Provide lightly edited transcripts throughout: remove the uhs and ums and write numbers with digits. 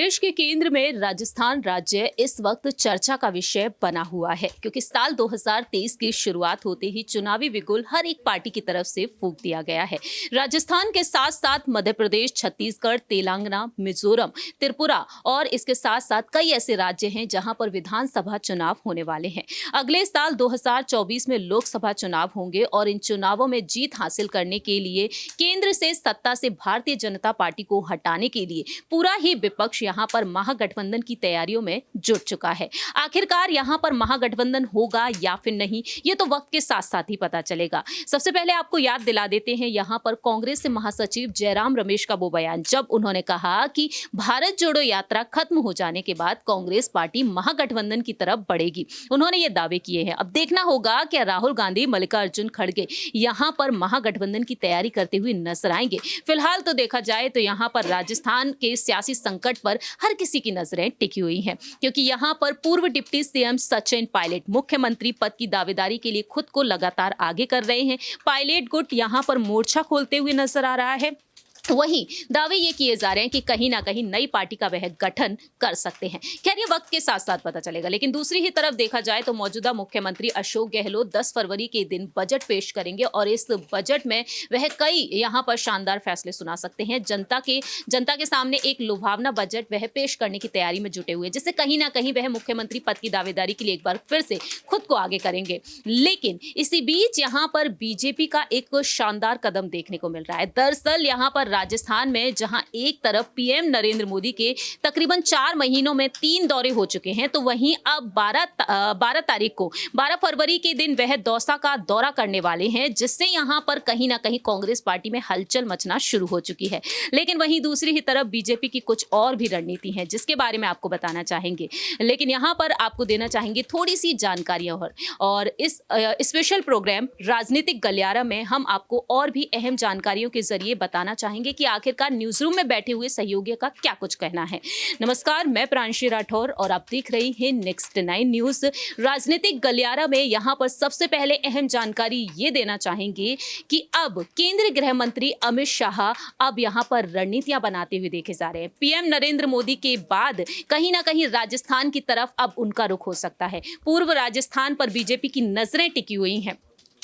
देश के केंद्र में राजस्थान राज्य इस वक्त चर्चा का विषय बना हुआ है, क्योंकि साल 2023 की शुरुआत होते ही चुनावी बिगुल हर एक पार्टी की तरफ से फूंक दिया गया है। राजस्थान के साथ साथ मध्य प्रदेश, छत्तीसगढ़, तेलंगाना, मिजोरम, त्रिपुरा और इसके साथ साथ कई ऐसे राज्य हैं जहां पर विधानसभा चुनाव होने वाले हैं। अगले साल 2024 में लोकसभा चुनाव होंगे और इन चुनावों में जीत हासिल करने के लिए केंद्र से सत्ता से भारतीय जनता पार्टी को हटाने के लिए पूरा ही विपक्ष यहां पर महागठबंधन की तैयारियों में जुट चुका है। आखिरकार यहां पर महागठबंधन होगा या फिर नहीं, ये तो वक्त के साथ साथ ही पता चलेगा। सबसे पहले आपको याद दिला देते हैं यहां पर कांग्रेस से महासचिव जयराम रमेश का वो बयान, जब उन्होंने कहा कि भारत जोड़ो यात्रा खत्म हो जाने के बाद कांग्रेस पार्टी महागठबंधन की तरफ बढ़ेगी। उन्होंने ये दावे किए हैं। अब देखना होगा कि राहुल गांधी, मल्लिकार्जुन खड़गे यहां पर महागठबंधन की तैयारी करते हुए नजर आएंगे। फिलहाल तो देखा जाए तो यहां पर राजस्थान के सियासी संकट पर हर किसी की नजरें टिकी हुई हैं, क्योंकि यहां पर पूर्व डिप्टी सीएम सचिन पायलट मुख्यमंत्री पद की दावेदारी के लिए खुद को लगातार आगे कर रहे हैं। पायलट गुट यहां पर मोर्चा खोलते हुए नजर आ रहा है। वहीं दावे ये किए जा रहे हैं कि कहीं ना कहीं नई पार्टी का वह गठन कर सकते हैं। खैर, ये वक्त के साथ साथ पता चलेगा, लेकिन दूसरी ही तरफ देखा जाए तो मौजूदा मुख्यमंत्री अशोक गहलोत 10 फरवरी के दिन बजट पेश करेंगे और इस बजट में वह कई यहां पर शानदार फैसले सुना सकते हैं। जनता के सामने एक लुभावना बजट वह पेश करने की तैयारी में जुटे हुए, जिससे कहीं ना कहीं वह मुख्यमंत्री पद की दावेदारी के लिए एक बार फिर से खुद को आगे करेंगे। लेकिन इसी बीच यहां पर बीजेपी का एक शानदार कदम देखने को मिल रहा है। दरअसल यहां पर राजस्थान में जहां एक तरफ पीएम नरेंद्र मोदी के तकरीबन 4 महीनों में 3 दौरे हो चुके हैं, तो वहीं अब 12 फरवरी के दिन वह दौसा का दौरा करने वाले हैं, जिससे यहां पर कहीं ना कहीं कांग्रेस पार्टी में हलचल मचना शुरू हो चुकी है। लेकिन वहीं दूसरी ही तरफ बीजेपी की कुछ और भी रणनीति है, जिसके बारे में आपको बताना चाहेंगे। लेकिन यहां पर आपको देना चाहेंगे थोड़ी सी जानकारियां और इस स्पेशल प्रोग्राम राजनीतिक गलियारा में हम आपको और भी अहम जानकारियों के जरिए बताना चाहेंगे कि आखिरकार न्यूज रूम में बैठे हुए सहयोगियों का क्या कुछ कहना है। नमस्कार, मैं प्रांशी राठौर और आप देख रही हैं नेक्स्ट 9 न्यूज। राजनीतिक गलियारा में यहां पर सबसे पहले अहम जानकारी ये देना चाहेंगे कि अब केंद्रीय गृह मंत्री अमित शाह अब यहां पर रणनीतियां बनाते हुए देखे जा रहे हैं। पीएम नरेंद्र मोदी के बाद कहीं ना कहीं राजस्थान की तरफ अब उनका रुख हो सकता है। पूर्व राजस्थान पर बीजेपी की नजरें टिकी हुई हैं,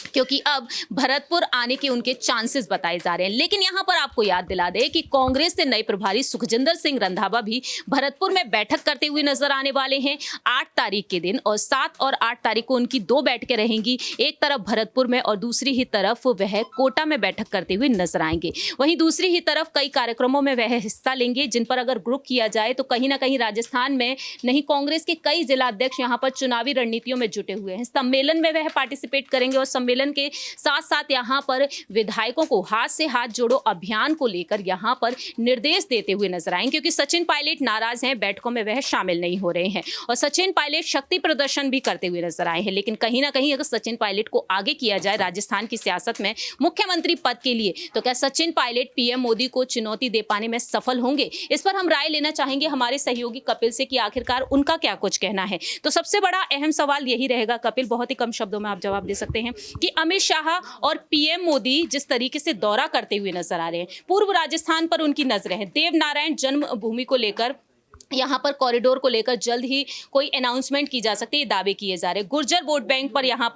क्योंकि अब भरतपुर आने के उनके चांसेस बताए जा रहे हैं। लेकिन यहां पर आपको याद दिला दें कि कांग्रेस से नए प्रभारी सुखजिंदर सिंह रंधावा भी भरतपुर में बैठक करते हुए नजर आने वाले हैं 8 तारीख के दिन, और 7 और 8 तारीख को उनकी 2 बैठकें रहेंगी। एक तरफ भरतपुर में और दूसरी ही तरफ वह कोटा में बैठक करते हुए नजर आएंगे। वहीं दूसरी ही तरफ कई कार्यक्रमों में वह हिस्सा लेंगे, जिन पर अगर ग्रुप किया जाए तो कहीं ना कहीं राजस्थान में नहीं, कांग्रेस के कई जिलाध्यक्ष यहां पर चुनावी रणनीतियों में जुटे हुए हैं। सम्मेलन में वह पार्टिसिपेट करेंगे और सम्मेलन के साथ साथ यहां पर विधायकों को हाथ से हाथ जोड़ो अभियान को लेकर यहां पर निर्देश देते हुए नजर आएंगे, क्योंकि सचिन पायलट नाराज हैं, बैठकों में वह शामिल नहीं हो रहे हैं और सचिन पायलट शक्ति प्रदर्शन भी करते हुए नजर आए हैं। लेकिन कहीं ना कहीं अगर सचिन पायलट को आगे किया जाए राजस्थान की सियासत में मुख्यमंत्री पद के लिए, तो क्या सचिन पायलट पीएम मोदी को चुनौती दे पाने में सफल होंगे? इस पर हम राय लेना चाहेंगे हमारे सहयोगी कपिल से कि आखिरकार उनका क्या कुछ कहना है। तो सबसे बड़ा अहम सवाल यही रहेगा कपिल, बहुत ही कम शब्दों में आप जवाब दे सकते हैं, कि अमित शाह और पीएम मोदी जिस तरीके से दौरा करते हुए नजर आ रहे हैं, पूर्व राजस्थान पर उनकी नजरें हैं। देवनारायण जन्मभूमि को लेकर, यहाँ पर कॉरिडोर को लेकर जल्द ही कोई अनाउंसमेंट की जा सकती है, ये दावे किए जा रहे हैं। गुर्जर वोट बैंक पर यहाँ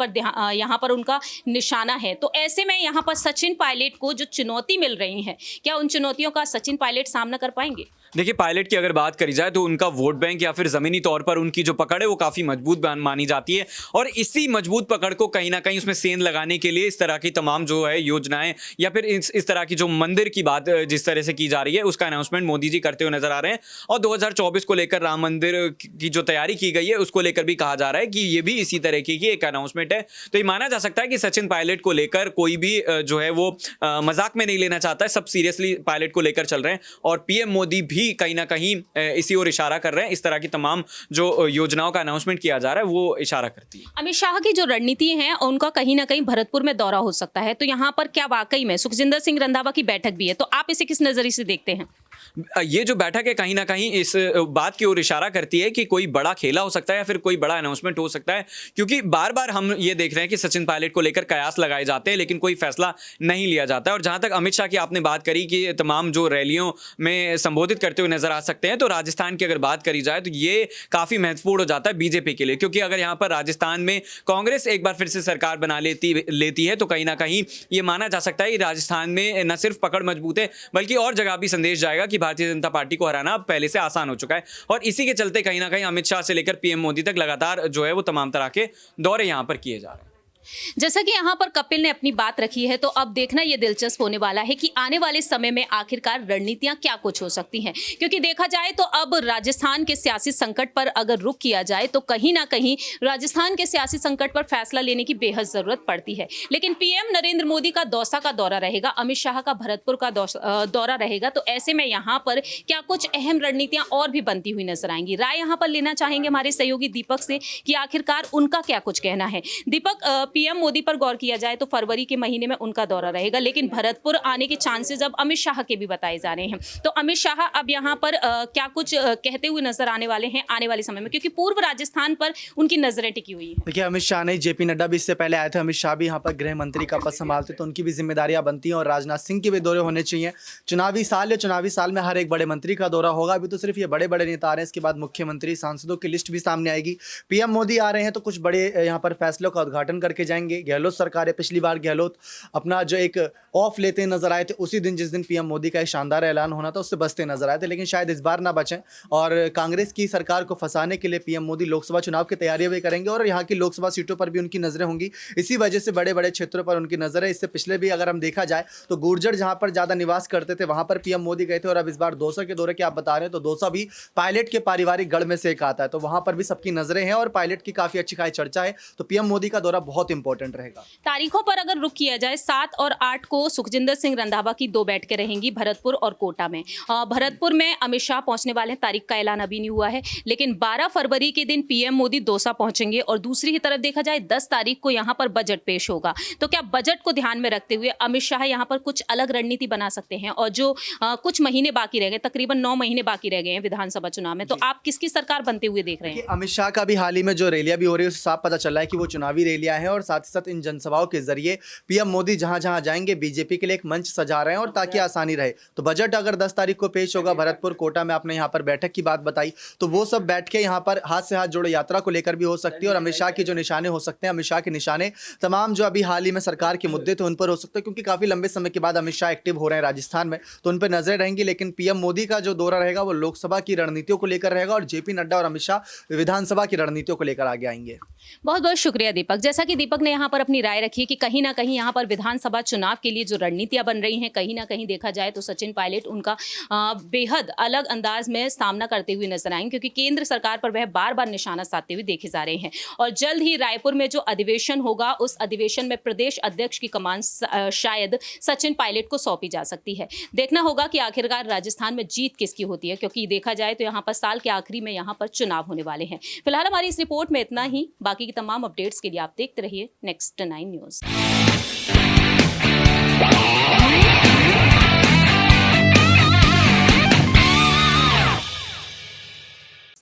पर उनका निशाना है। तो ऐसे में यहाँ पर सचिन पायलट को जो चुनौती मिल रही है, क्या उन चुनौतियों का सचिन पायलट सामना कर पाएंगे? देखिए, पायलट की अगर बात करी जाए तो उनका वोट बैंक या फिर ज़मीनी तौर पर उनकी जो पकड़ है वो काफ़ी मजबूत मानी जाती है, और इसी मजबूत पकड़ को कहीं ना कहीं उसमें सेंध लगाने के लिए इस तरह की तमाम जो है योजनाएं या फिर इस तरह की जो मंदिर की बात जिस तरह से की जा रही है, उसका अनाउंसमेंट मोदी जी करते हुए नजर आ रहे हैं। और 2024 को लेकर राम मंदिर की जो तैयारी की गई है उसको लेकर भी कहा जा रहा है कि ये भी इसी तरीके की एक अनाउंसमेंट है। तो ये माना जा सकता है कि सचिन पायलट को लेकर कोई भी जो है वो मजाक में नहीं लेना चाहता है, सब सीरियसली पायलट को लेकर चल रहे हैं, और पीएम मोदी भी कहीं ना कहीं इसी ओर इशारा कर रहे हैं। इस तरह की तमाम जो योजनाओं का अनाउंसमेंट किया जा रहा है वो इशारा करती है। अमित शाह की जो रणनीति है उनका कहीं ना कहीं भरतपुर में दौरा हो सकता है, तो यहाँ पर क्या वाकई में सुखजिंदर सिंह रंधावा की बैठक भी है? तो आप इसे किस नजरिए से देखते हैं? ये जो बैठक है कहीं ना कहीं इस बात की ओर इशारा करती है कि कोई बड़ा खेला हो सकता है या फिर कोई बड़ा अनाउंसमेंट हो सकता है, क्योंकि बार बार हम ये देख रहे हैं कि सचिन पायलट को लेकर कयास लगाए जाते हैं लेकिन कोई फैसला नहीं लिया जाता है। और जहां तक अमित शाह की आपने बात करी कि तमाम जो रैलियों में संबोधित करते हुए नजर आ सकते हैं, तो राजस्थान की अगर बात करी जाए तो ये काफी महत्वपूर्ण हो जाता है बीजेपी के लिए, क्योंकि अगर यहाँ पर राजस्थान में कांग्रेस एक बार फिर से सरकार बना लेती है तो कहीं ना कहीं ये माना जा सकता है कि राजस्थान में न सिर्फ पकड़ मजबूत है बल्कि और जगह भी संदेश जाएगा कि भारतीय जनता पार्टी को हराना अब पहले से आसान हो चुका है। और इसी के चलते कहीं ना कहीं अमित शाह से लेकर पीएम मोदी तक लगातार जो है वो तमाम तरह के दौरे यहां पर किए जा रहे हैं। जैसा कि यहाँ पर कपिल ने अपनी बात रखी है, तो अब देखना ये दिलचस्प होने वाला है कि आने वाले समय में आखिरकार रणनीतियां क्या कुछ हो सकती हैं, क्योंकि देखा जाए तो अब राजस्थान के सियासी संकट पर अगर रुख किया जाए तो कहीं ना कहीं राजस्थान के सियासी संकट पर फैसला लेने की बेहद जरूरत पड़ती है। लेकिन पीएम नरेंद्र मोदी का दौसा का दौरा रहेगा, अमित शाह का भरतपुर का दौरा रहेगा, तो ऐसे में यहाँ पर क्या कुछ अहम रणनीतियां और भी बनती हुई नजर आएंगी। राय यहाँ पर लेना चाहेंगे हमारे सहयोगी दीपक से कि आखिरकार उनका क्या कुछ कहना है। दीपक, पीएम मोदी पर गौर किया जाए तो फरवरी के महीने में उनका दौरा रहेगा, लेकिन भरतपुर आने के चांसेस अब अमित शाह के भी बताए जा रहे हैं। तो अमित शाह अब यहाँ पर क्या कुछ कहते हुए नजर आने वाले हैं आने वाले समय में, क्योंकि पूर्व राजस्थान पर उनकी नजरें टिकी हुई है। देखिए, अमित शाह नहीं, जेपी नड्डा भी इससे पहले आए थे। अमित शाह भी यहाँ पर गृह मंत्री का पद संभालते, तो उनकी भी जिम्मेदारियां बनती हैं और राजनाथ सिंह के भी दौरे होने चाहिए। चुनावी साल में हर एक बड़े मंत्री का दौरा होगा। अभी तो सिर्फ ये बड़े बड़े नेता आ रहे हैं, इसके बाद मुख्यमंत्री सांसदों की लिस्ट भी सामने आएगी। पीएम मोदी आ रहे हैं तो कुछ बड़े यहाँ पर फैसलों का उद्घाटन करके जाएंगे। गहलोत सरकार है, पिछली बार गहलोत अपना जो एक ऑफ लेते नजर आए थे उसी दिन जिस दिन पीएम मोदी का एक शानदार ऐलान होना था, उससे बचते नजर आए थे, लेकिन शायद इस बार ना बचें। और कांग्रेस की सरकार को फंसाने के लिए पीएम मोदी लोकसभा चुनाव की तैयारियां भी करेंगे और यहाँ की लोकसभा सीटों पर भी उनकी नजरें होंगी। इसी वजह से बड़े बड़े क्षेत्रों पर उनकी नजर है। इससे पिछले भी अगर हम देखा जाए तो गुर्जर जहाँ पर ज्यादा निवास करते थे वहां पर पीएम मोदी गए थे, और अब इस बार दौसा के दौरे की आप बता रहे हैं तो दौसा भी पायलट के पारिवारिक गढ़ में से एक आता है, तो वहां पर भी सबकी नजरें हैं और पायलट की काफी अच्छी खासी चर्चा है। तो पीएम मोदी का दौरा बहुत इंपॉर्टेंट रहेगा। तारीखों पर अगर रुख किया जाए, 7 और 8 को सुखजिंदर सिंह रंधावा की 2 बैठकें रहेंगी भरतपुर और कोटा में। भरतपुर में अमित शाह पहुंचने वाले हैं, तारीख का ऐलान अभी नहीं हुआ है, लेकिन 12 फरवरी के दिन पीएम मोदी दौसा पहुंचेंगे। और दूसरी ही तरफ देखा जाए 10 तारीख को यहां पर बजट पेश होगा, तो क्या बजट को ध्यान में रखते हुए अमित शाह यहां पर कुछ अलग रणनीति बना सकते हैं? और जो कुछ महीने बाकी रह गए, तकरीबन 9 महीने बाकी रह गए हैं विधानसभा चुनाव में, तो आप किसकी सरकार बनते हुए देख रहे हैं? अमित शाह का भी हाल ही में जो रैलियां भी हो रही है उससे साफ पता चल रहा है कि वो चुनावी रैलियां हैं, और साथ ही साथ इन जनसभाओं के जरिए पीएम मोदी जहां जहां जाएंगे बीजेपी के लिए एक मंच सजा रहे हैं, और ताकि आसानी रहे। तो बजट अगर 10 तारीख को पेश होगा भरतपुर कोटा में, आपने यहाँ पर बैठक की बात बताई, तो वो सब बैठ के यहाँ पर हाथ से हाथ जोड़े यात्रा को लेकर भी हो सकती है। और अमित शाह के जो निशाने हो सकते हैं, अमित शाह के निशाने तमाम जो अभी हाल ही में सरकार के मुद्दे थे उन पर हो सकते हैं, क्योंकि काफी लंबे समय के बाद अमित शाह एक्टिव हो रहे हैं राजस्थान में, तो उन पर नजरें रहेंगी। लेकिन पीएम मोदी का जो दौरा रहेगा वो लोकसभा की रणनीतियों को लेकर रहेगा, और जेपी नड्डा और अमित शाह विधानसभा की रणनीतियों को लेकर आगे आएंगे। बहुत बहुत शुक्रिया दीपक। जैसा कि दीपक ने यहाँ पर अपनी राय रखी है कि कहीं ना कहीं यहाँ पर विधानसभा चुनाव के लिए जो रणनीतियां बन रही हैं, कहीं ना कहीं देखा जाए तो सचिन पायलट उनका बेहद अलग अंदाज में सामना करते हुए नजर आएंगे, क्योंकि केंद्र सरकार पर वह बार बार निशाना साधते हुए देखे जा रहे हैं। और जल्द ही रायपुर में जो अधिवेशन होगा, उस अधिवेशन में प्रदेश अध्यक्ष की कमान शायद सचिन पायलट को सौंपी जा सकती है। देखना होगा कि आखिरकार राजस्थान में जीत किसकी होती है, क्योंकि देखा जाए तो यहाँ पर साल के आखिरी में यहाँ पर चुनाव होने वाले हैं। फिलहाल हमारी इस रिपोर्ट में इतना ही। बाकी की तमाम अपडेट्स के लिए आप देखते रहिए नेक्स्ट 9 न्यूज़।